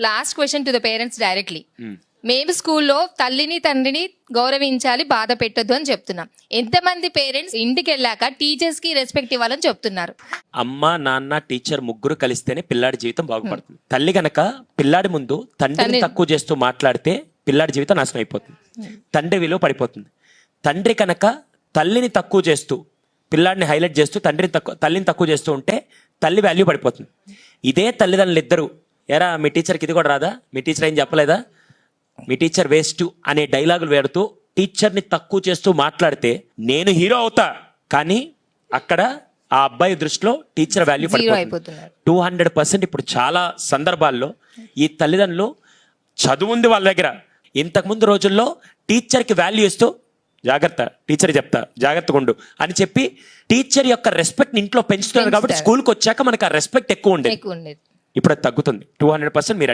Last question to the parents directly. మేము స్కూల్లో తల్లిని తండ్రిని గౌరవించాలి, బాధ పెట్టొద్దు అని చెప్తున్నాం. ఎంతమంది పేరెంట్స్ ఇంటికి వెళ్ళాక టీచర్స్ కి రెస్పెక్ట్ ఇవ్వాలని చెప్తున్నారు? అమ్మ నాన్న టీచర్ ముగ్గురు కలిస్తేనే పిల్లాడి జీవితం బాగుపడుతుంది. తల్లి గనక పిల్లాడి ముందు తండ్రిని తక్కువ చేస్తూ మాట్లాడితే పిల్లాడి జీవితం నాశనం అయిపోతుంది, తండ్రి విలువ పడిపోతుంది. తండ్రి కనుక తల్లిని తక్కువ చేస్తూ పిల్లాడిని హైలైట్ చేస్తూ తల్లిని తక్కువ చేస్తూ ఉంటే తల్లి వాల్యూ పడిపోతుంది. ఇదే తల్లిదండ్రులు ఇద్దరు ఎరా మీ టీచర్కి ఇది కూడా రాదా, మీ టీచర్ ఏం చెప్పలేదా, మీ టీచర్ వేస్ట్ అనే డైలాగులు వేడుతూ టీచర్ని తక్కువ చేస్తూ మాట్లాడితే నేను హీరో అవుతా, కానీ అక్కడ ఆ అబ్బాయి దృష్టిలో టీచర్ వాల్యూ పడిపోతుంది. 200% ఇప్పుడు చాలా సందర్భాల్లో ఈ తల్లిదండ్రులు చదువు ఉంది వాళ్ళ దగ్గర, ఇంతకుముందు రోజుల్లో టీచర్కి వాల్యూ ఇస్తూ జాగ్రత్త టీచర్ చెప్తా జాగ్రత్తగా ఉండు అని చెప్పి టీచర్ యొక్క రెస్పెక్ట్ ఇంట్లో పెంచుతున్నారు. కాబట్టి స్కూల్కి వచ్చాక మనకు ఆ రెస్పెక్ట్ ఎక్కువ ఉండేది, ఎక్కువ ఉండేది. ఇప్పుడు అది తగ్గుతుంది 200%. మీరు